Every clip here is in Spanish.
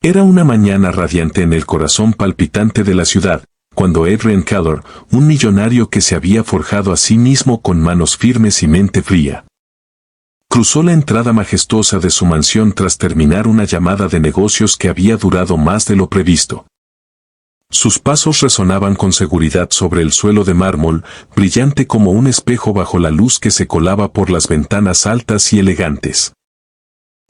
Era una mañana radiante en el corazón palpitante de la ciudad, cuando Adrian Keller, un millonario que se había forjado a sí mismo con manos firmes y mente fría, cruzó la entrada majestuosa de su mansión tras terminar una llamada de negocios que había durado más de lo previsto. Sus pasos resonaban con seguridad sobre el suelo de mármol, brillante como un espejo bajo la luz que se colaba por las ventanas altas y elegantes.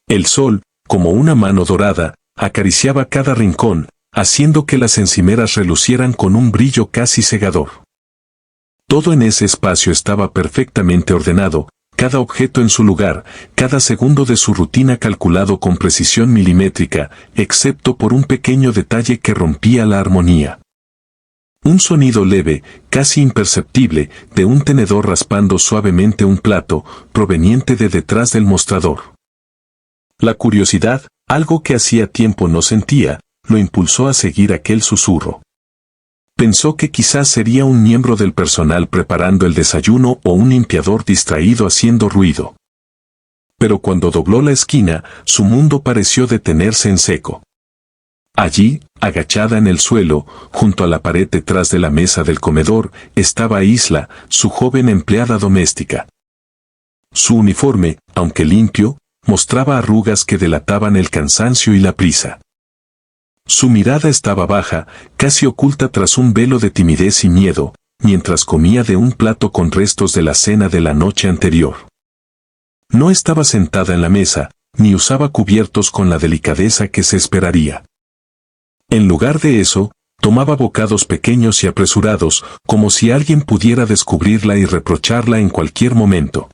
El sol, como una mano dorada, acariciaba cada rincón, haciendo que las encimeras relucieran con un brillo casi cegador. Todo en ese espacio estaba perfectamente ordenado, cada objeto en su lugar, cada segundo de su rutina calculado con precisión milimétrica, excepto por un pequeño detalle que rompía la armonía. Un sonido leve, casi imperceptible, de un tenedor raspando suavemente un plato, proveniente de detrás del mostrador. La curiosidad, algo que hacía tiempo no sentía, lo impulsó a seguir aquel susurro. Pensó que quizás sería un miembro del personal preparando el desayuno o un limpiador distraído haciendo ruido. Pero cuando dobló la esquina, su mundo pareció detenerse en seco. Allí, agachada en el suelo, junto a la pared detrás de la mesa del comedor, estaba Isla, su joven empleada doméstica. Su uniforme, aunque limpio, mostraba arrugas que delataban el cansancio y la prisa. Su mirada estaba baja, casi oculta tras un velo de timidez y miedo, mientras comía de un plato con restos de la cena de la noche anterior. No estaba sentada en la mesa, ni usaba cubiertos con la delicadeza que se esperaría. En lugar de eso, tomaba bocados pequeños y apresurados, como si alguien pudiera descubrirla y reprocharla en cualquier momento.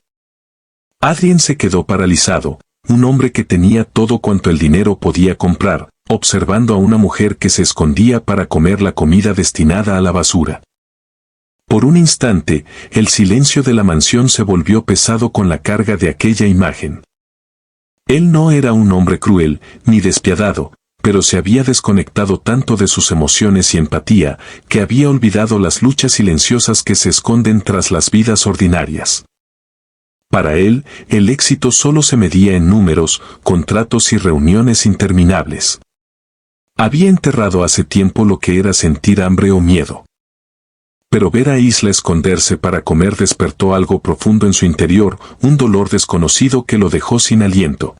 Adrien se quedó paralizado, un hombre que tenía todo cuanto el dinero podía comprar, observando a una mujer que se escondía para comer la comida destinada a la basura. Por un instante, el silencio de la mansión se volvió pesado con la carga de aquella imagen. Él no era un hombre cruel, ni despiadado, pero se había desconectado tanto de sus emociones y empatía, que había olvidado las luchas silenciosas que se esconden tras las vidas ordinarias. Para él, el éxito solo se medía en números, contratos y reuniones interminables. Había enterrado hace tiempo lo que era sentir hambre o miedo. Pero ver a Isla esconderse para comer despertó algo profundo en su interior, un dolor desconocido que lo dejó sin aliento.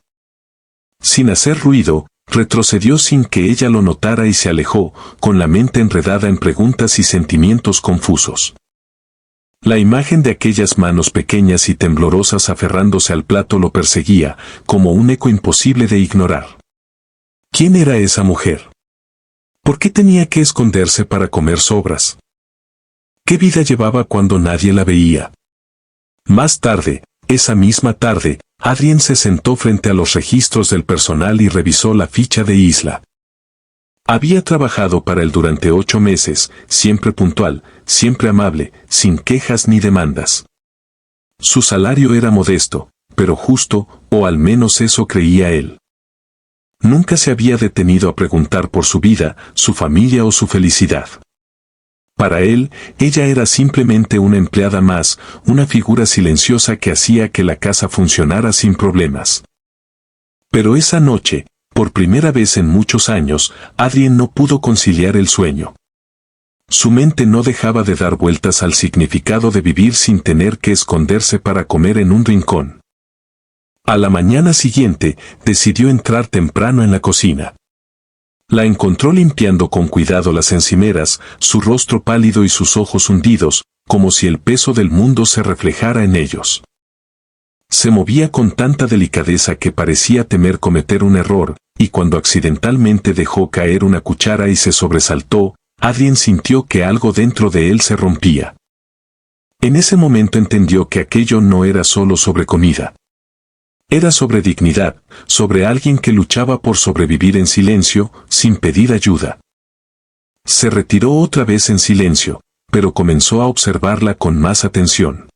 Sin hacer ruido, retrocedió sin que ella lo notara y se alejó, con la mente enredada en preguntas y sentimientos confusos. La imagen de aquellas manos pequeñas y temblorosas aferrándose al plato lo perseguía, como un eco imposible de ignorar. ¿Quién era esa mujer? ¿Por qué tenía que esconderse para comer sobras? ¿Qué vida llevaba cuando nadie la veía? Más tarde, esa misma tarde, Adrien se sentó frente a los registros del personal y revisó la ficha de Isla. Había trabajado para él durante 8 meses, siempre puntual, siempre amable, sin quejas ni demandas. Su salario era modesto, pero justo, o al menos eso creía él. Nunca se había detenido a preguntar por su vida, su familia o su felicidad. Para él, ella era simplemente una empleada más, una figura silenciosa que hacía que la casa funcionara sin problemas. Pero esa noche, por primera vez en muchos años, Adrien no pudo conciliar el sueño. Su mente no dejaba de dar vueltas al significado de vivir sin tener que esconderse para comer en un rincón. A la mañana siguiente, decidió entrar temprano en la cocina. La encontró limpiando con cuidado las encimeras, su rostro pálido y sus ojos hundidos, como si el peso del mundo se reflejara en ellos. Se movía con tanta delicadeza que parecía temer cometer un error, y cuando accidentalmente dejó caer una cuchara y se sobresaltó, Adrien sintió que algo dentro de él se rompía. En ese momento entendió que aquello no era solo sobre comida. Era sobre dignidad, sobre alguien que luchaba por sobrevivir en silencio, sin pedir ayuda. Se retiró otra vez en silencio, pero comenzó a observarla con más atención.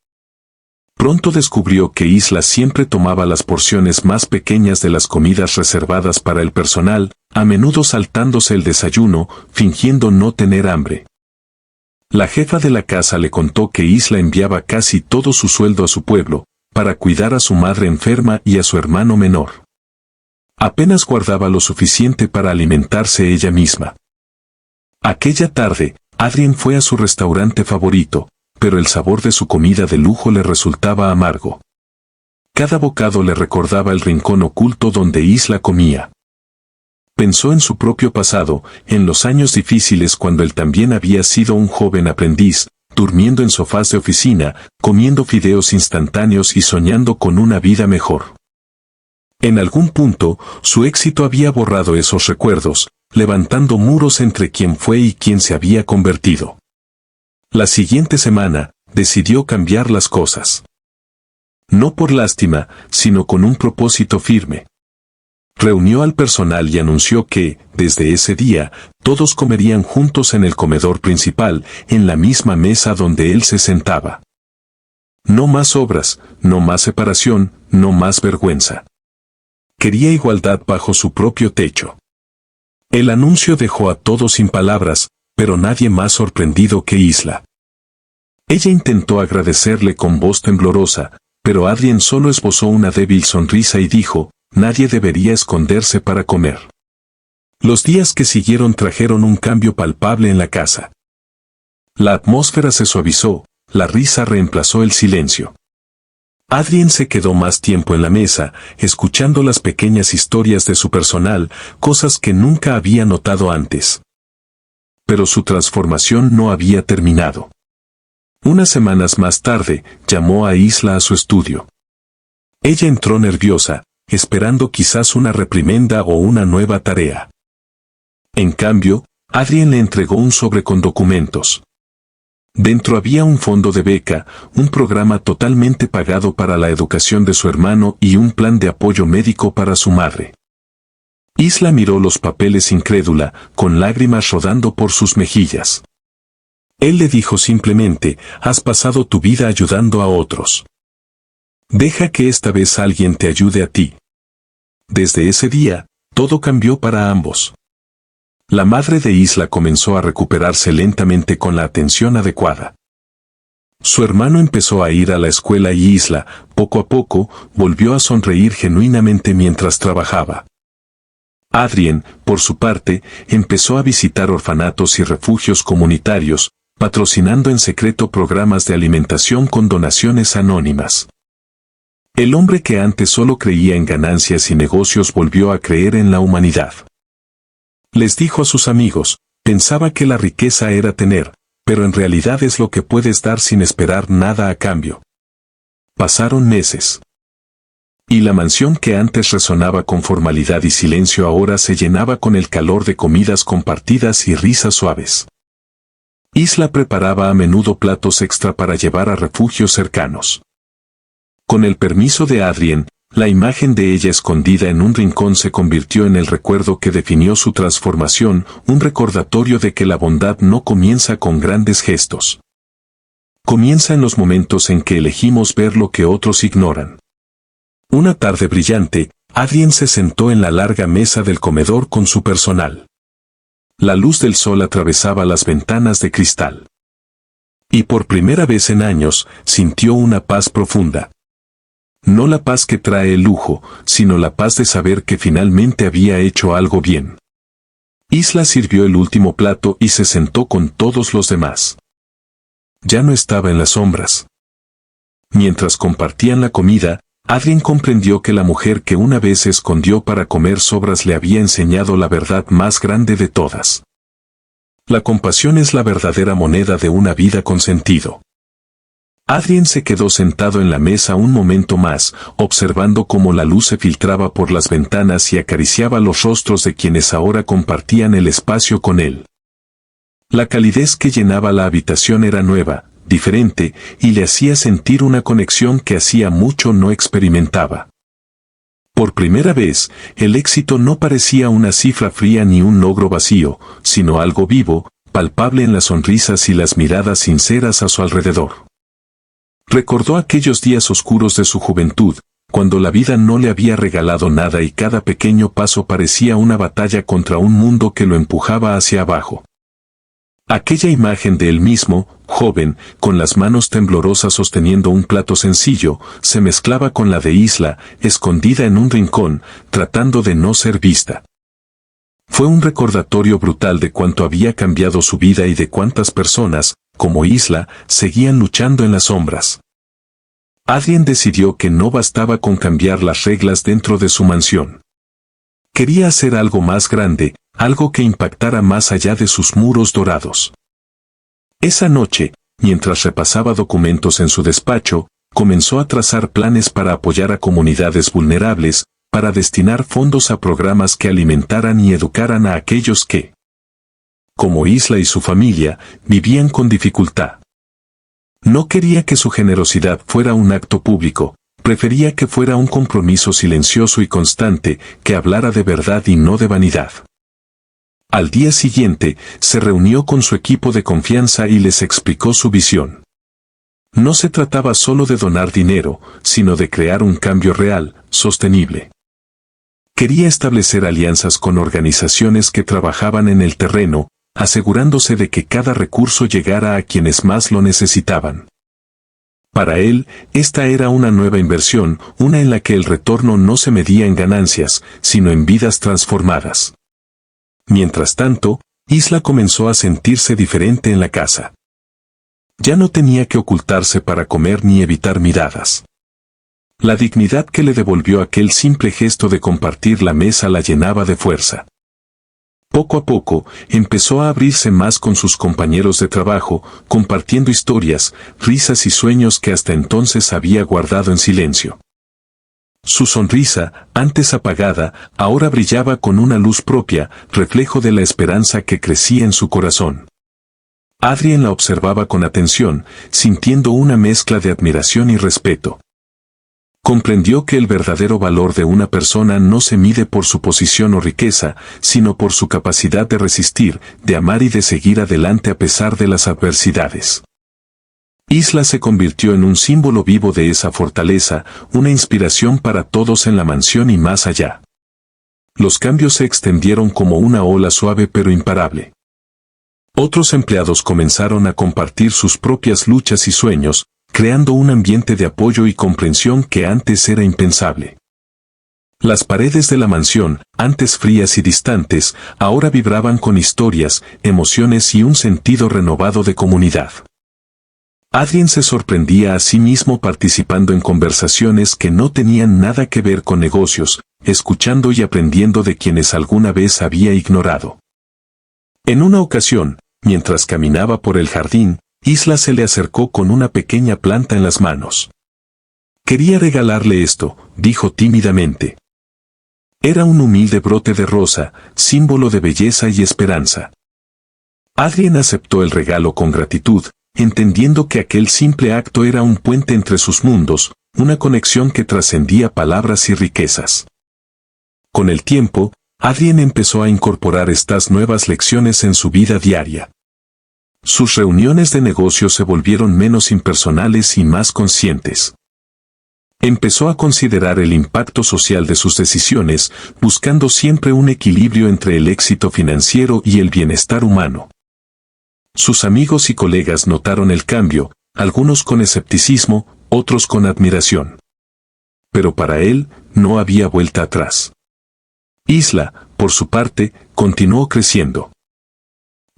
Pronto descubrió que Isla siempre tomaba las porciones más pequeñas de las comidas reservadas para el personal, a menudo saltándose el desayuno, fingiendo no tener hambre. La jefa de la casa le contó que Isla enviaba casi todo su sueldo a su pueblo, para cuidar a su madre enferma y a su hermano menor. Apenas guardaba lo suficiente para alimentarse ella misma. Aquella tarde, Adrien fue a su restaurante favorito, pero el sabor de su comida de lujo le resultaba amargo. Cada bocado le recordaba el rincón oculto donde Isla comía. Pensó en su propio pasado, en los años difíciles cuando él también había sido un joven aprendiz, durmiendo en sofás de oficina, comiendo fideos instantáneos y soñando con una vida mejor. En algún punto, su éxito había borrado esos recuerdos, levantando muros entre quien fue y quien se había convertido. La siguiente semana, decidió cambiar las cosas. No por lástima, sino con un propósito firme. Reunió al personal y anunció que, desde ese día, todos comerían juntos en el comedor principal, en la misma mesa donde él se sentaba. No más obras, no más separación, no más vergüenza. Quería igualdad bajo su propio techo. El anuncio dejó a todos sin palabras, pero nadie más sorprendido que Isla. Ella intentó agradecerle con voz temblorosa, pero Adrien solo esbozó una débil sonrisa y dijo, nadie debería esconderse para comer. Los días que siguieron trajeron un cambio palpable en la casa. La atmósfera se suavizó, la risa reemplazó el silencio. Adrien se quedó más tiempo en la mesa, escuchando las pequeñas historias de su personal, cosas que nunca había notado antes. Pero su transformación no había terminado. Unas semanas más tarde, llamó a Isla a su estudio. Ella entró nerviosa, esperando quizás una reprimenda o una nueva tarea. En cambio, Adrien le entregó un sobre con documentos. Dentro había un fondo de beca, un programa totalmente pagado para la educación de su hermano y un plan de apoyo médico para su madre. Isla miró los papeles incrédula, con lágrimas rodando por sus mejillas. Él le dijo simplemente, has pasado tu vida ayudando a otros. Deja que esta vez alguien te ayude a ti. Desde ese día, todo cambió para ambos. La madre de Isla comenzó a recuperarse lentamente con la atención adecuada. Su hermano empezó a ir a la escuela y Isla, poco a poco, volvió a sonreír genuinamente mientras trabajaba. Adrien, por su parte, empezó a visitar orfanatos y refugios comunitarios, patrocinando en secreto programas de alimentación con donaciones anónimas. El hombre que antes solo creía en ganancias y negocios volvió a creer en la humanidad. Les dijo a sus amigos, pensaba que la riqueza era tener, pero en realidad es lo que puedes dar sin esperar nada a cambio. Pasaron meses. Y la mansión que antes resonaba con formalidad y silencio ahora se llenaba con el calor de comidas compartidas y risas suaves. Isla preparaba a menudo platos extra para llevar a refugios cercanos. Con el permiso de Adrien, la imagen de ella escondida en un rincón se convirtió en el recuerdo que definió su transformación, un recordatorio de que la bondad no comienza con grandes gestos. Comienza en los momentos en que elegimos ver lo que otros ignoran. Una tarde brillante, Adrien se sentó en la larga mesa del comedor con su personal. La luz del sol atravesaba las ventanas de cristal. Y por primera vez en años, sintió una paz profunda. No la paz que trae el lujo, sino la paz de saber que finalmente había hecho algo bien. Isla sirvió el último plato y se sentó con todos los demás. Ya no estaba en las sombras. Mientras compartían la comida, Adrien comprendió que la mujer que una vez se escondió para comer sobras le había enseñado la verdad más grande de todas. La compasión es la verdadera moneda de una vida con sentido. Adrien se quedó sentado en la mesa un momento más, observando cómo la luz se filtraba por las ventanas y acariciaba los rostros de quienes ahora compartían el espacio con él. La calidez que llenaba la habitación era nueva, diferente, y le hacía sentir una conexión que hacía mucho no experimentaba. Por primera vez, el éxito no parecía una cifra fría ni un logro vacío, sino algo vivo, palpable en las sonrisas y las miradas sinceras a su alrededor. Recordó aquellos días oscuros de su juventud, cuando la vida no le había regalado nada y cada pequeño paso parecía una batalla contra un mundo que lo empujaba hacia abajo. Aquella imagen de él mismo, joven, con las manos temblorosas sosteniendo un plato sencillo, se mezclaba con la de Isla, escondida en un rincón, tratando de no ser vista. Fue un recordatorio brutal de cuánto había cambiado su vida y de cuántas personas, como Isla, seguían luchando en las sombras. Adrien decidió que no bastaba con cambiar las reglas dentro de su mansión. Quería hacer algo más grande, algo que impactara más allá de sus muros dorados. Esa noche, mientras repasaba documentos en su despacho, comenzó a trazar planes para apoyar a comunidades vulnerables, para destinar fondos a programas que alimentaran y educaran a aquellos que, como Isla y su familia, vivían con dificultad. No quería que su generosidad fuera un acto público, prefería que fuera un compromiso silencioso y constante, que hablara de verdad y no de vanidad. Al día siguiente, se reunió con su equipo de confianza y les explicó su visión. No se trataba solo de donar dinero, sino de crear un cambio real, sostenible. Quería establecer alianzas con organizaciones que trabajaban en el terreno, asegurándose de que cada recurso llegara a quienes más lo necesitaban. Para él, esta era una nueva inversión, una en la que el retorno no se medía en ganancias, sino en vidas transformadas. Mientras tanto, Isla comenzó a sentirse diferente en la casa. Ya no tenía que ocultarse para comer ni evitar miradas. La dignidad que le devolvió aquel simple gesto de compartir la mesa la llenaba de fuerza. Poco a poco, empezó a abrirse más con sus compañeros de trabajo, compartiendo historias, risas y sueños que hasta entonces había guardado en silencio. Su sonrisa, antes apagada, ahora brillaba con una luz propia, reflejo de la esperanza que crecía en su corazón. Adrien la observaba con atención, sintiendo una mezcla de admiración y respeto. Comprendió que el verdadero valor de una persona no se mide por su posición o riqueza, sino por su capacidad de resistir, de amar y de seguir adelante a pesar de las adversidades. Isla se convirtió en un símbolo vivo de esa fortaleza, una inspiración para todos en la mansión y más allá. Los cambios se extendieron como una ola suave pero imparable. Otros empleados comenzaron a compartir sus propias luchas y sueños, creando un ambiente de apoyo y comprensión que antes era impensable. Las paredes de la mansión, antes frías y distantes, ahora vibraban con historias, emociones y un sentido renovado de comunidad. Adrien se sorprendía a sí mismo participando en conversaciones que no tenían nada que ver con negocios, escuchando y aprendiendo de quienes alguna vez había ignorado. En una ocasión, mientras caminaba por el jardín, Isla se le acercó con una pequeña planta en las manos. Quería regalarle esto, dijo tímidamente. Era un humilde brote de rosa, símbolo de belleza y esperanza. Adrien aceptó el regalo con gratitud, entendiendo que aquel simple acto era un puente entre sus mundos, una conexión que trascendía palabras y riquezas. Con el tiempo, Adrien empezó a incorporar estas nuevas lecciones en su vida diaria. Sus reuniones de negocio se volvieron menos impersonales y más conscientes. Empezó a considerar el impacto social de sus decisiones, buscando siempre un equilibrio entre el éxito financiero y el bienestar humano. Sus amigos y colegas notaron el cambio, algunos con escepticismo, otros con admiración. Pero para él, no había vuelta atrás. Isla, por su parte, continuó creciendo.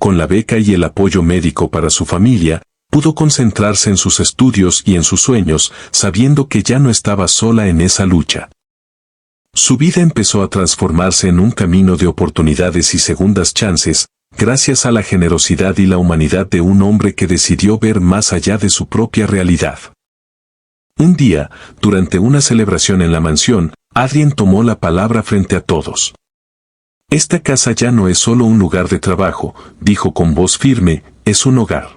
Con la beca y el apoyo médico para su familia, pudo concentrarse en sus estudios y en sus sueños, sabiendo que ya no estaba sola en esa lucha. Su vida empezó a transformarse en un camino de oportunidades y segundas chances, gracias a la generosidad y la humanidad de un hombre que decidió ver más allá de su propia realidad. Un día, durante una celebración en la mansión, Adrien tomó la palabra frente a todos. Esta casa ya no es solo un lugar de trabajo, dijo con voz firme, es un hogar.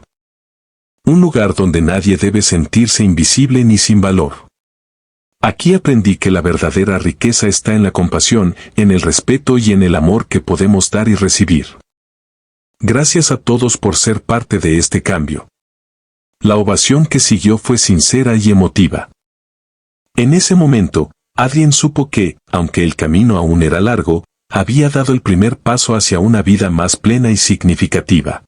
Un lugar donde nadie debe sentirse invisible ni sin valor. Aquí aprendí que la verdadera riqueza está en la compasión, en el respeto y en el amor que podemos dar y recibir. Gracias a todos por ser parte de este cambio. La ovación que siguió fue sincera y emotiva. En ese momento, Adrien supo que, aunque el camino aún era largo, había dado el primer paso hacia una vida más plena y significativa.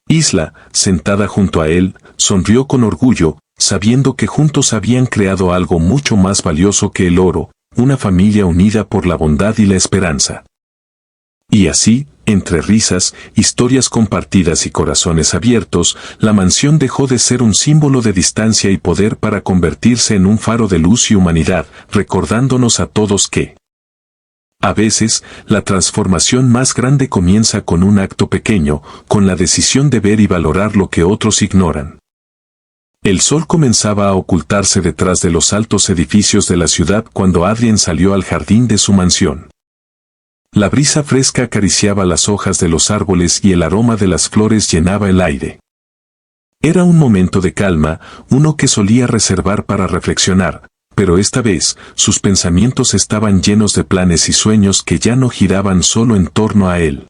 Isla, sentada junto a él, sonrió con orgullo, sabiendo que juntos habían creado algo mucho más valioso que el oro, una familia unida por la bondad y la esperanza. Y así, entre risas, historias compartidas y corazones abiertos, la mansión dejó de ser un símbolo de distancia y poder para convertirse en un faro de luz y humanidad, recordándonos a todos que, a veces, la transformación más grande comienza con un acto pequeño, con la decisión de ver y valorar lo que otros ignoran. El sol comenzaba a ocultarse detrás de los altos edificios de la ciudad cuando Adrien salió al jardín de su mansión. La brisa fresca acariciaba las hojas de los árboles y el aroma de las flores llenaba el aire. Era un momento de calma, uno que solía reservar para reflexionar, pero esta vez, sus pensamientos estaban llenos de planes y sueños que ya no giraban solo en torno a él.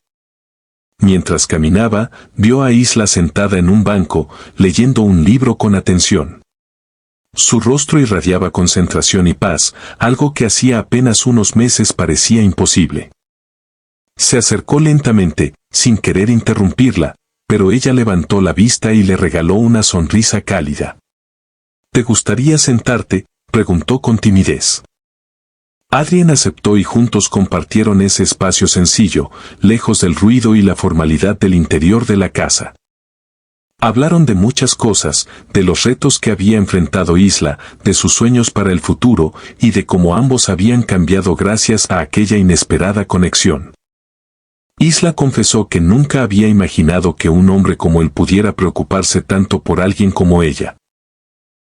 Mientras caminaba, vio a Isla sentada en un banco, leyendo un libro con atención. Su rostro irradiaba concentración y paz, algo que hacía apenas unos meses parecía imposible. Se acercó lentamente, sin querer interrumpirla, pero ella levantó la vista y le regaló una sonrisa cálida. ¿Te gustaría sentarte?, preguntó con timidez. Adrien aceptó y juntos compartieron ese espacio sencillo, lejos del ruido y la formalidad del interior de la casa. Hablaron de muchas cosas, de los retos que había enfrentado Isla, de sus sueños para el futuro, y de cómo ambos habían cambiado gracias a aquella inesperada conexión. Isla confesó que nunca había imaginado que un hombre como él pudiera preocuparse tanto por alguien como ella.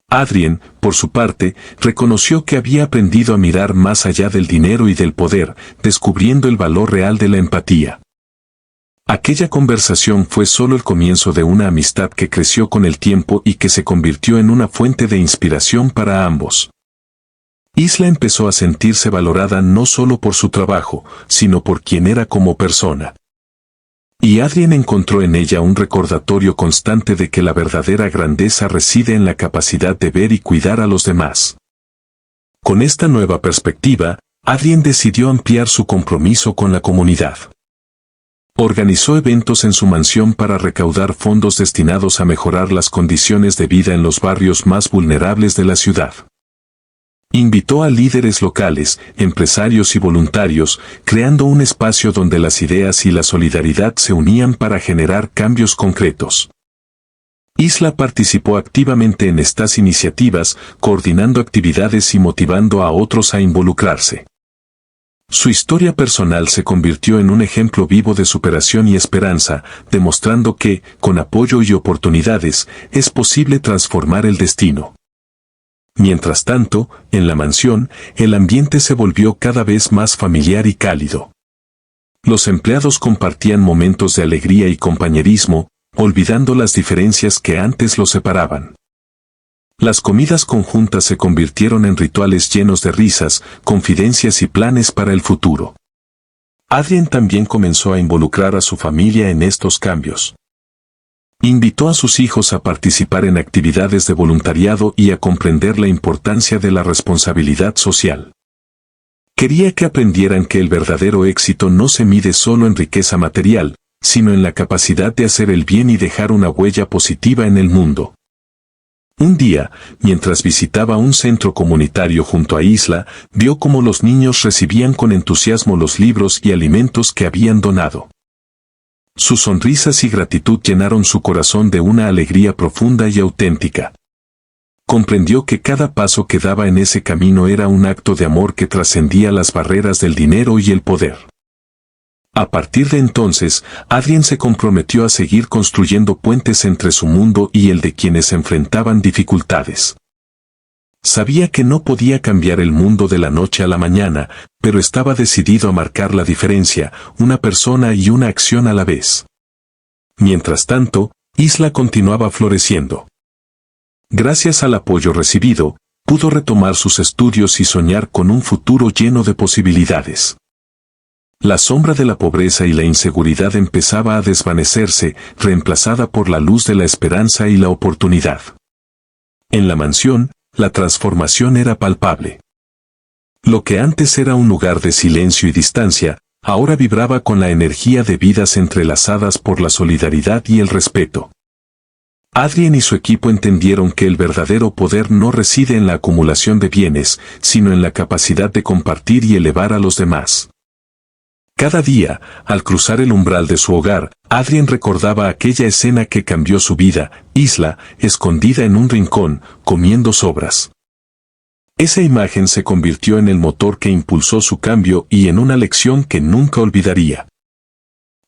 Adrien, por su parte, reconoció que había aprendido a mirar más allá del dinero y del poder, descubriendo el valor real de la empatía. Aquella conversación fue solo el comienzo de una amistad que creció con el tiempo y que se convirtió en una fuente de inspiración para ambos. Isla empezó a sentirse valorada no solo por su trabajo, sino por quien era como persona. Y Adrien encontró en ella un recordatorio constante de que la verdadera grandeza reside en la capacidad de ver y cuidar a los demás. Con esta nueva perspectiva, Adrien decidió ampliar su compromiso con la comunidad. Organizó eventos en su mansión para recaudar fondos destinados a mejorar las condiciones de vida en los barrios más vulnerables de la ciudad. Invitó a líderes locales, empresarios y voluntarios, creando un espacio donde las ideas y la solidaridad se unían para generar cambios concretos. Isla participó activamente en estas iniciativas, coordinando actividades y motivando a otros a involucrarse. Su historia personal se convirtió en un ejemplo vivo de superación y esperanza, demostrando que, con apoyo y oportunidades, es posible transformar el destino. Mientras tanto, en la mansión, el ambiente se volvió cada vez más familiar y cálido. Los empleados compartían momentos de alegría y compañerismo, olvidando las diferencias que antes los separaban. Las comidas conjuntas se convirtieron en rituales llenos de risas, confidencias y planes para el futuro. Adrien también comenzó a involucrar a su familia en estos cambios. Invitó a sus hijos a participar en actividades de voluntariado y a comprender la importancia de la responsabilidad social. Quería que aprendieran que el verdadero éxito no se mide solo en riqueza material, sino en la capacidad de hacer el bien y dejar una huella positiva en el mundo. Un día, mientras visitaba un centro comunitario junto a Isla, vio cómo los niños recibían con entusiasmo los libros y alimentos que habían donado. Sus sonrisas y gratitud llenaron su corazón de una alegría profunda y auténtica. Comprendió que cada paso que daba en ese camino era un acto de amor que trascendía las barreras del dinero y el poder. A partir de entonces, Adrien se comprometió a seguir construyendo puentes entre su mundo y el de quienes enfrentaban dificultades. Sabía que no podía cambiar el mundo de la noche a la mañana, pero estaba decidido a marcar la diferencia, una persona y una acción a la vez. Mientras tanto, Isla continuaba floreciendo. Gracias al apoyo recibido, pudo retomar sus estudios y soñar con un futuro lleno de posibilidades. La sombra de la pobreza y la inseguridad empezaba a desvanecerse, reemplazada por la luz de la esperanza y la oportunidad. En la mansión, la transformación era palpable. Lo que antes era un lugar de silencio y distancia, ahora vibraba con la energía de vidas entrelazadas por la solidaridad y el respeto. Adrien y su equipo entendieron que el verdadero poder no reside en la acumulación de bienes, sino en la capacidad de compartir y elevar a los demás. Cada día, al cruzar el umbral de su hogar, Adrien recordaba aquella escena que cambió su vida: Isla, escondida en un rincón, comiendo sobras. Esa imagen se convirtió en el motor que impulsó su cambio y en una lección que nunca olvidaría.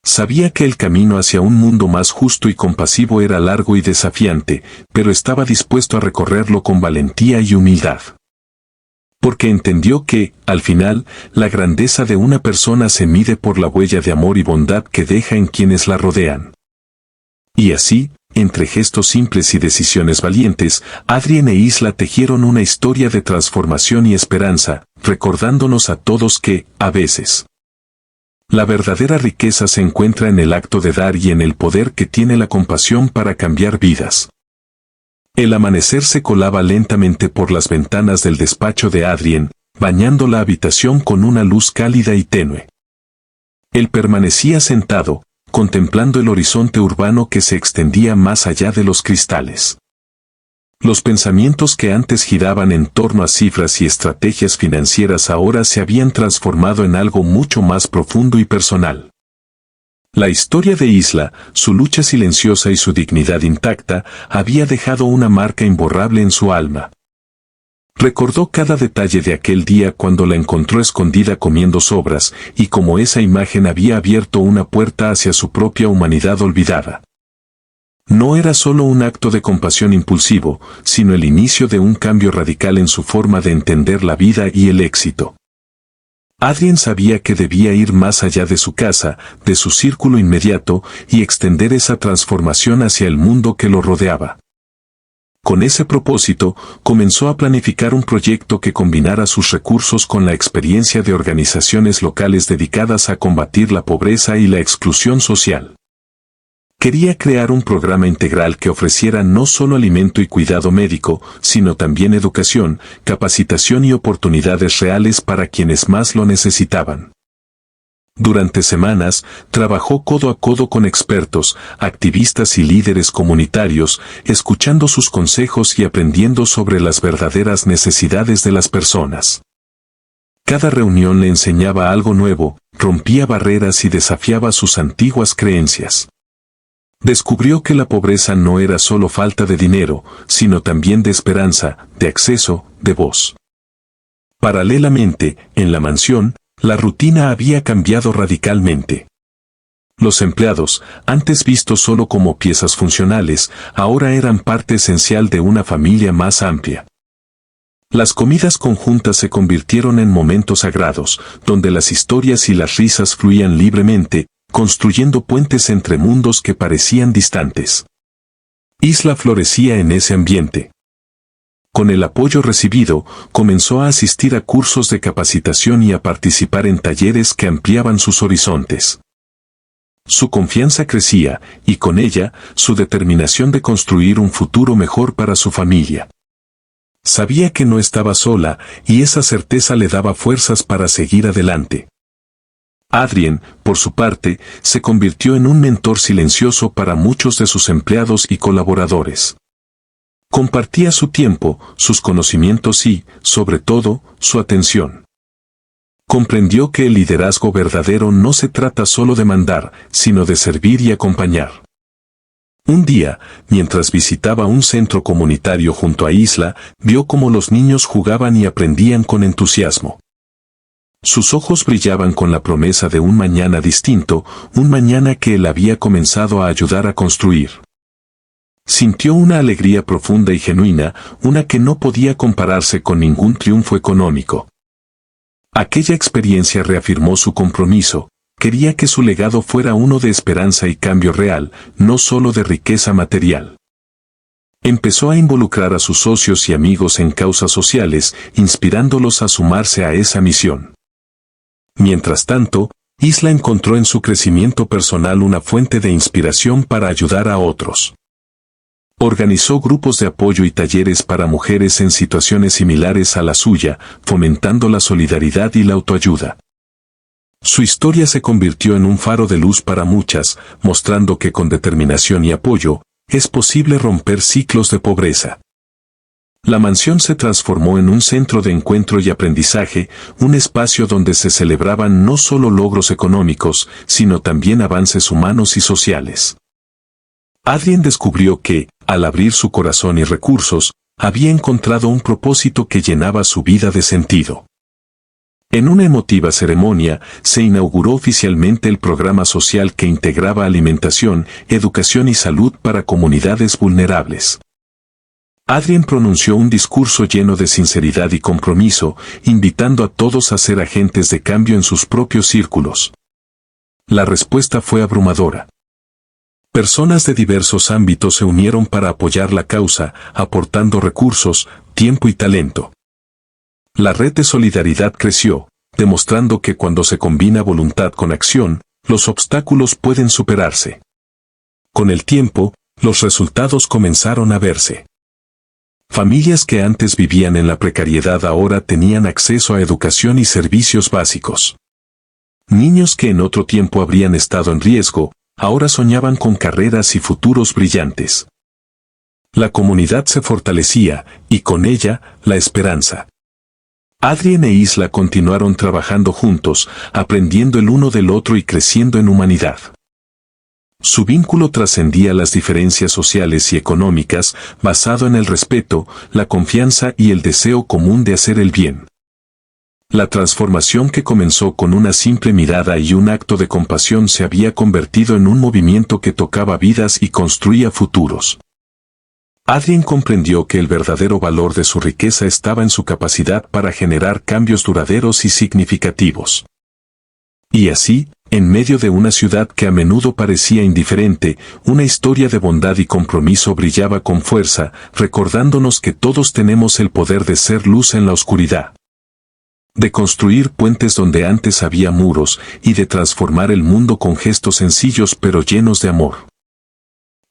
Sabía que el camino hacia un mundo más justo y compasivo era largo y desafiante, pero estaba dispuesto a recorrerlo con valentía y humildad. Porque entendió que, al final, la grandeza de una persona se mide por la huella de amor y bondad que deja en quienes la rodean. Y así, entre gestos simples y decisiones valientes, Adrien e Isla tejieron una historia de transformación y esperanza, recordándonos a todos que, a veces, la verdadera riqueza se encuentra en el acto de dar y en el poder que tiene la compasión para cambiar vidas. El amanecer se colaba lentamente por las ventanas del despacho de Adrien, bañando la habitación con una luz cálida y tenue. Él permanecía sentado, contemplando el horizonte urbano que se extendía más allá de los cristales. Los pensamientos que antes giraban en torno a cifras y estrategias financieras ahora se habían transformado en algo mucho más profundo y personal. La historia de Isla, su lucha silenciosa y su dignidad intacta, había dejado una marca imborrable en su alma. Recordó cada detalle de aquel día cuando la encontró escondida comiendo sobras, y cómo esa imagen había abierto una puerta hacia su propia humanidad olvidada. No era solo un acto de compasión impulsivo, sino el inicio de un cambio radical en su forma de entender la vida y el éxito. Adrien sabía que debía ir más allá de su casa, de su círculo inmediato, y extender esa transformación hacia el mundo que lo rodeaba. Con ese propósito, comenzó a planificar un proyecto que combinara sus recursos con la experiencia de organizaciones locales dedicadas a combatir la pobreza y la exclusión social. Quería crear un programa integral que ofreciera no solo alimento y cuidado médico, sino también educación, capacitación y oportunidades reales para quienes más lo necesitaban. Durante semanas, trabajó codo a codo con expertos, activistas y líderes comunitarios, escuchando sus consejos y aprendiendo sobre las verdaderas necesidades de las personas. Cada reunión le enseñaba algo nuevo, rompía barreras y desafiaba sus antiguas creencias. Descubrió que la pobreza no era solo falta de dinero, sino también de esperanza, de acceso, de voz. Paralelamente, en la mansión, la rutina había cambiado radicalmente. Los empleados, antes vistos solo como piezas funcionales, ahora eran parte esencial de una familia más amplia. Las comidas conjuntas se convirtieron en momentos sagrados, donde las historias y las risas fluían libremente, construyendo puentes entre mundos que parecían distantes. Isla florecía en ese ambiente. Con el apoyo recibido, comenzó a asistir a cursos de capacitación y a participar en talleres que ampliaban sus horizontes. Su confianza crecía, y con ella, su determinación de construir un futuro mejor para su familia. Sabía que no estaba sola, y esa certeza le daba fuerzas para seguir adelante. Adrien, por su parte, se convirtió en un mentor silencioso para muchos de sus empleados y colaboradores. Compartía su tiempo, sus conocimientos y, sobre todo, su atención. Comprendió que el liderazgo verdadero no se trata solo de mandar, sino de servir y acompañar. Un día, mientras visitaba un centro comunitario junto a Isla, vio cómo los niños jugaban y aprendían con entusiasmo. Sus ojos brillaban con la promesa de un mañana distinto, un mañana que él había comenzado a ayudar a construir. Sintió una alegría profunda y genuina, una que no podía compararse con ningún triunfo económico. Aquella experiencia reafirmó su compromiso, quería que su legado fuera uno de esperanza y cambio real, no solo de riqueza material. Empezó a involucrar a sus socios y amigos en causas sociales, inspirándolos a sumarse a esa misión. Mientras tanto, Isla encontró en su crecimiento personal una fuente de inspiración para ayudar a otros. Organizó grupos de apoyo y talleres para mujeres en situaciones similares a la suya, fomentando la solidaridad y la autoayuda. Su historia se convirtió en un faro de luz para muchas, mostrando que con determinación y apoyo, es posible romper ciclos de pobreza. La mansión se transformó en un centro de encuentro y aprendizaje, un espacio donde se celebraban no solo logros económicos, sino también avances humanos y sociales. Adrien descubrió que, al abrir su corazón y recursos, había encontrado un propósito que llenaba su vida de sentido. En una emotiva ceremonia, se inauguró oficialmente el programa social que integraba alimentación, educación y salud para comunidades vulnerables. Adrien pronunció un discurso lleno de sinceridad y compromiso, invitando a todos a ser agentes de cambio en sus propios círculos. La respuesta fue abrumadora. Personas de diversos ámbitos se unieron para apoyar la causa, aportando recursos, tiempo y talento. La red de solidaridad creció, demostrando que cuando se combina voluntad con acción, los obstáculos pueden superarse. Con el tiempo, los resultados comenzaron a verse. Familias que antes vivían en la precariedad ahora tenían acceso a educación y servicios básicos. Niños que en otro tiempo habrían estado en riesgo, ahora soñaban con carreras y futuros brillantes. La comunidad se fortalecía, y con ella, la esperanza. Adrien e Isla continuaron trabajando juntos, aprendiendo el uno del otro y creciendo en humanidad. Su vínculo trascendía las diferencias sociales y económicas, basado en el respeto, la confianza y el deseo común de hacer el bien. La transformación que comenzó con una simple mirada y un acto de compasión se había convertido en un movimiento que tocaba vidas y construía futuros. Adrien comprendió que el verdadero valor de su riqueza estaba en su capacidad para generar cambios duraderos y significativos. Y así, en medio de una ciudad que a menudo parecía indiferente, una historia de bondad y compromiso brillaba con fuerza, recordándonos que todos tenemos el poder de ser luz en la oscuridad. De construir puentes donde antes había muros, y de transformar el mundo con gestos sencillos pero llenos de amor.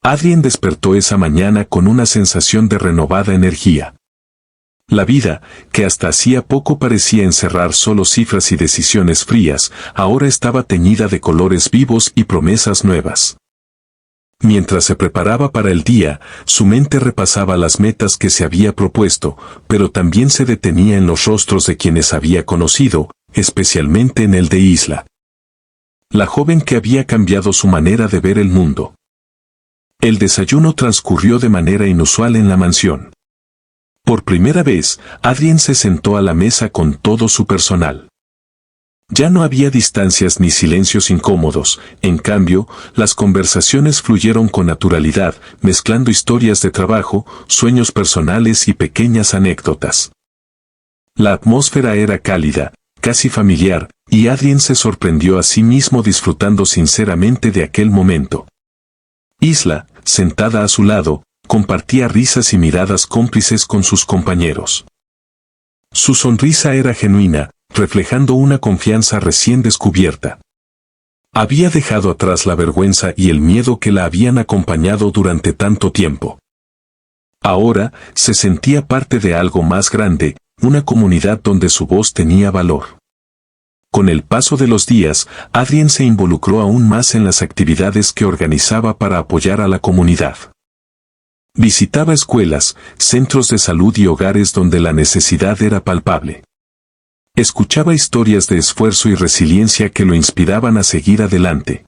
Adrien despertó esa mañana con una sensación de renovada energía. La vida, que hasta hacía poco parecía encerrar solo cifras y decisiones frías, ahora estaba teñida de colores vivos y promesas nuevas. Mientras se preparaba para el día, su mente repasaba las metas que se había propuesto, pero también se detenía en los rostros de quienes había conocido, especialmente en el de Isla. La joven que había cambiado su manera de ver el mundo. El desayuno transcurrió de manera inusual en la mansión. Por primera vez, Adrien se sentó a la mesa con todo su personal. Ya no había distancias ni silencios incómodos, en cambio, las conversaciones fluyeron con naturalidad, mezclando historias de trabajo, sueños personales y pequeñas anécdotas. La atmósfera era cálida, casi familiar, y Adrien se sorprendió a sí mismo disfrutando sinceramente de aquel momento. Isla, sentada a su lado, compartía risas y miradas cómplices con sus compañeros. Su sonrisa era genuina, reflejando una confianza recién descubierta. Había dejado atrás la vergüenza y el miedo que la habían acompañado durante tanto tiempo. Ahora, se sentía parte de algo más grande, una comunidad donde su voz tenía valor. Con el paso de los días, Adrien se involucró aún más en las actividades que organizaba para apoyar a la comunidad. Visitaba escuelas, centros de salud y hogares donde la necesidad era palpable. Escuchaba historias de esfuerzo y resiliencia que lo inspiraban a seguir adelante.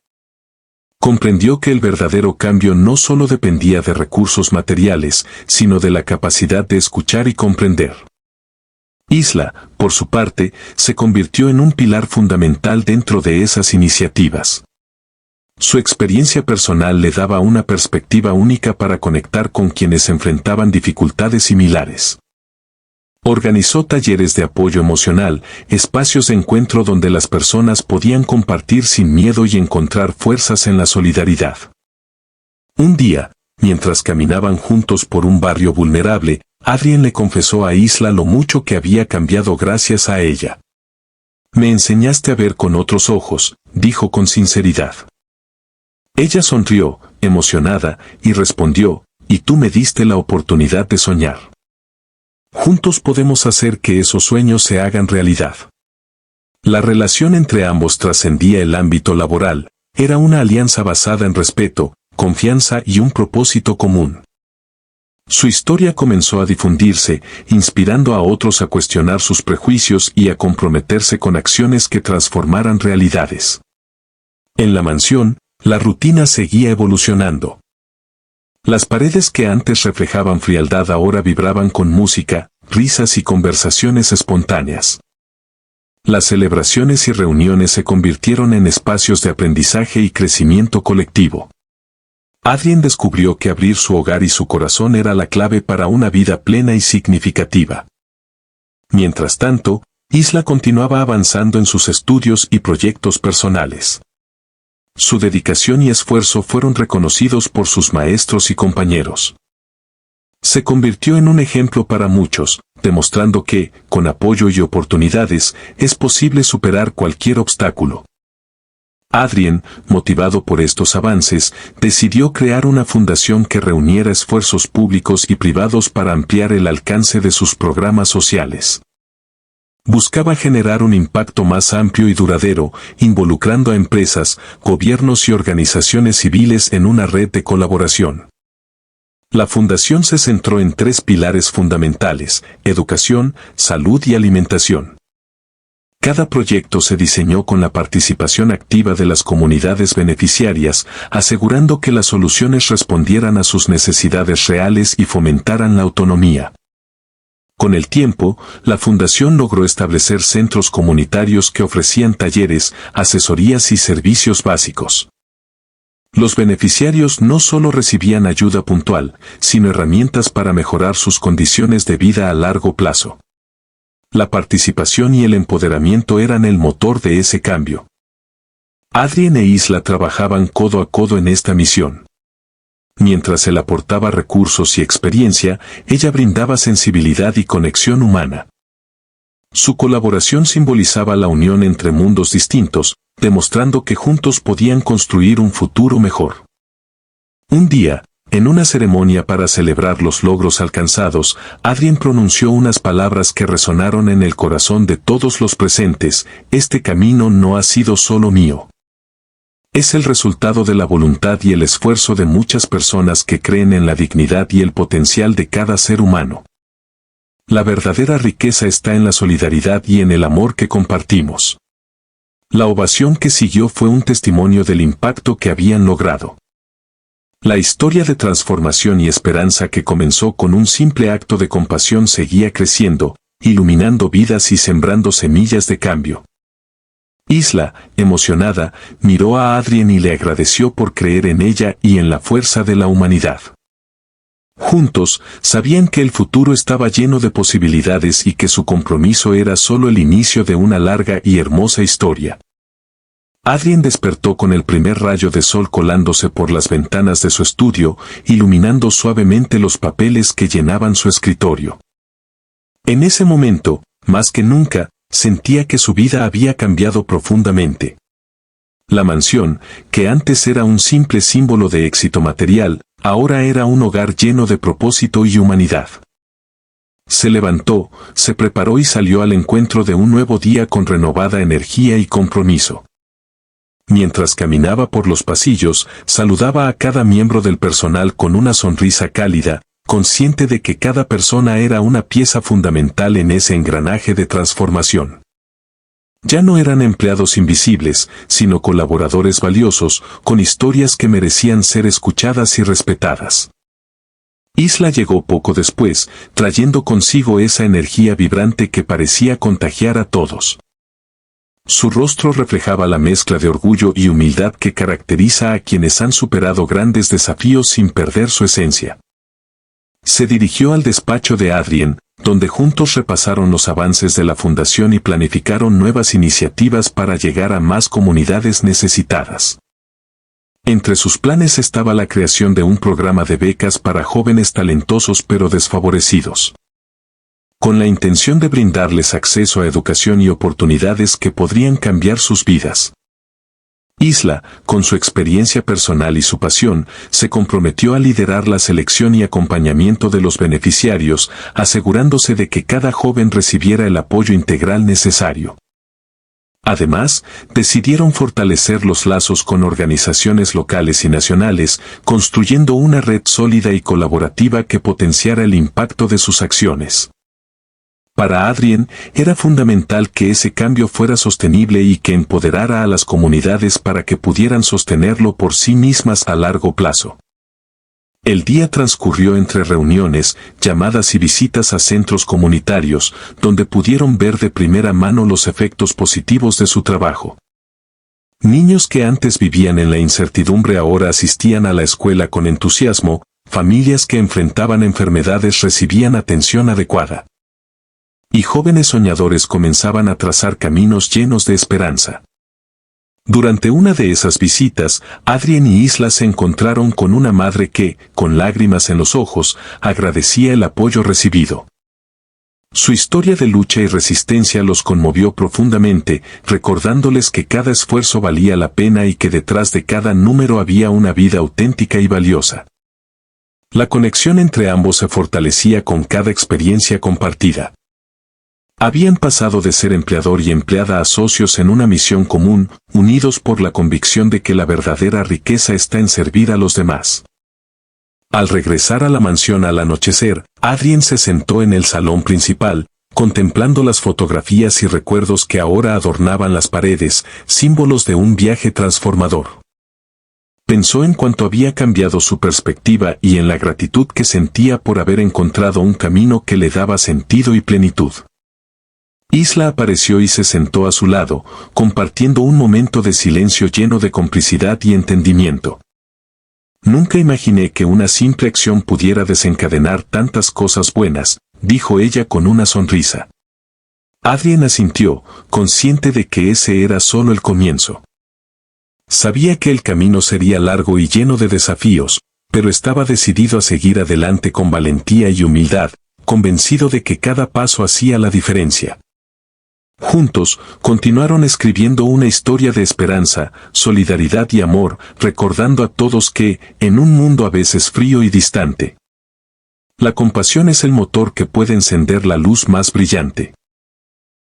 Comprendió que el verdadero cambio no solo dependía de recursos materiales, sino de la capacidad de escuchar y comprender. Isla, por su parte, se convirtió en un pilar fundamental dentro de esas iniciativas. Su experiencia personal le daba una perspectiva única para conectar con quienes enfrentaban dificultades similares. Organizó talleres de apoyo emocional, espacios de encuentro donde las personas podían compartir sin miedo y encontrar fuerzas en la solidaridad. Un día, mientras caminaban juntos por un barrio vulnerable, Adrien le confesó a Isla lo mucho que había cambiado gracias a ella. «Me enseñaste a ver con otros ojos», dijo con sinceridad. Ella sonrió, emocionada, y respondió, «Y tú me diste la oportunidad de soñar. Juntos podemos hacer que esos sueños se hagan realidad». La relación entre ambos trascendía el ámbito laboral, era una alianza basada en respeto, confianza y un propósito común. Su historia comenzó a difundirse, inspirando a otros a cuestionar sus prejuicios y a comprometerse con acciones que transformaran realidades. En la mansión, la rutina seguía evolucionando. Las paredes que antes reflejaban frialdad ahora vibraban con música, risas y conversaciones espontáneas. Las celebraciones y reuniones se convirtieron en espacios de aprendizaje y crecimiento colectivo. Adrien descubrió que abrir su hogar y su corazón era la clave para una vida plena y significativa. Mientras tanto, Isla continuaba avanzando en sus estudios y proyectos personales. Su dedicación y esfuerzo fueron reconocidos por sus maestros y compañeros. Se convirtió en un ejemplo para muchos, demostrando que, con apoyo y oportunidades, es posible superar cualquier obstáculo. Adrien, motivado por estos avances, decidió crear una fundación que reuniera esfuerzos públicos y privados para ampliar el alcance de sus programas sociales. Buscaba generar un impacto más amplio y duradero, involucrando a empresas, gobiernos y organizaciones civiles en una red de colaboración. La fundación se centró en 3 pilares fundamentales: educación, salud y alimentación. Cada proyecto se diseñó con la participación activa de las comunidades beneficiarias, asegurando que las soluciones respondieran a sus necesidades reales y fomentaran la autonomía. Con el tiempo, la fundación logró establecer centros comunitarios que ofrecían talleres, asesorías y servicios básicos. Los beneficiarios no solo recibían ayuda puntual, sino herramientas para mejorar sus condiciones de vida a largo plazo. La participación y el empoderamiento eran el motor de ese cambio. Adrien e Isla trabajaban codo a codo en esta misión. Mientras él aportaba recursos y experiencia, ella brindaba sensibilidad y conexión humana. Su colaboración simbolizaba la unión entre mundos distintos, demostrando que juntos podían construir un futuro mejor. Un día, en una ceremonia para celebrar los logros alcanzados, Adrien pronunció unas palabras que resonaron en el corazón de todos los presentes: este camino no ha sido solo mío. Es el resultado de la voluntad y el esfuerzo de muchas personas que creen en la dignidad y el potencial de cada ser humano. La verdadera riqueza está en la solidaridad y en el amor que compartimos. La ovación que siguió fue un testimonio del impacto que habían logrado. La historia de transformación y esperanza que comenzó con un simple acto de compasión seguía creciendo, iluminando vidas y sembrando semillas de cambio. Isla, emocionada, miró a Adrien y le agradeció por creer en ella y en la fuerza de la humanidad. Juntos, sabían que el futuro estaba lleno de posibilidades y que su compromiso era solo el inicio de una larga y hermosa historia. Adrien despertó con el primer rayo de sol colándose por las ventanas de su estudio, iluminando suavemente los papeles que llenaban su escritorio. En ese momento, más que nunca, sentía que su vida había cambiado profundamente. La mansión, que antes era un simple símbolo de éxito material, ahora era un hogar lleno de propósito y humanidad. Se levantó, se preparó y salió al encuentro de un nuevo día con renovada energía y compromiso. Mientras caminaba por los pasillos, saludaba a cada miembro del personal con una sonrisa cálida, consciente de que cada persona era una pieza fundamental en ese engranaje de transformación. Ya no eran empleados invisibles, sino colaboradores valiosos, con historias que merecían ser escuchadas y respetadas. Isla llegó poco después, trayendo consigo esa energía vibrante que parecía contagiar a todos. Su rostro reflejaba la mezcla de orgullo y humildad que caracteriza a quienes han superado grandes desafíos sin perder su esencia. Se dirigió al despacho de Adrien, donde juntos repasaron los avances de la fundación y planificaron nuevas iniciativas para llegar a más comunidades necesitadas. Entre sus planes estaba la creación de un programa de becas para jóvenes talentosos pero desfavorecidos, con la intención de brindarles acceso a educación y oportunidades que podrían cambiar sus vidas. Isla, con su experiencia personal y su pasión, se comprometió a liderar la selección y acompañamiento de los beneficiarios, asegurándose de que cada joven recibiera el apoyo integral necesario. Además, decidieron fortalecer los lazos con organizaciones locales y nacionales, construyendo una red sólida y colaborativa que potenciara el impacto de sus acciones. Para Adrien, era fundamental que ese cambio fuera sostenible y que empoderara a las comunidades para que pudieran sostenerlo por sí mismas a largo plazo. El día transcurrió entre reuniones, llamadas y visitas a centros comunitarios, donde pudieron ver de primera mano los efectos positivos de su trabajo. Niños que antes vivían en la incertidumbre ahora asistían a la escuela con entusiasmo, familias que enfrentaban enfermedades recibían atención adecuada. Y jóvenes soñadores comenzaban a trazar caminos llenos de esperanza. Durante una de esas visitas, Adrien y Isla se encontraron con una madre que, con lágrimas en los ojos, agradecía el apoyo recibido. Su historia de lucha y resistencia los conmovió profundamente, recordándoles que cada esfuerzo valía la pena y que detrás de cada número había una vida auténtica y valiosa. La conexión entre ambos se fortalecía con cada experiencia compartida. Habían pasado de ser empleador y empleada a socios en una misión común, unidos por la convicción de que la verdadera riqueza está en servir a los demás. Al regresar a la mansión al anochecer, Adrien se sentó en el salón principal, contemplando las fotografías y recuerdos que ahora adornaban las paredes, símbolos de un viaje transformador. Pensó en cuánto había cambiado su perspectiva y en la gratitud que sentía por haber encontrado un camino que le daba sentido y plenitud. Isla apareció y se sentó a su lado, compartiendo un momento de silencio lleno de complicidad y entendimiento. Nunca imaginé que una simple acción pudiera desencadenar tantas cosas buenas, dijo ella con una sonrisa. Adrien asintió, consciente de que ese era solo el comienzo. Sabía que el camino sería largo y lleno de desafíos, pero estaba decidido a seguir adelante con valentía y humildad, convencido de que cada paso hacía la diferencia. Juntos, continuaron escribiendo una historia de esperanza, solidaridad y amor, recordando a todos que, en un mundo a veces frío y distante, la compasión es el motor que puede encender la luz más brillante.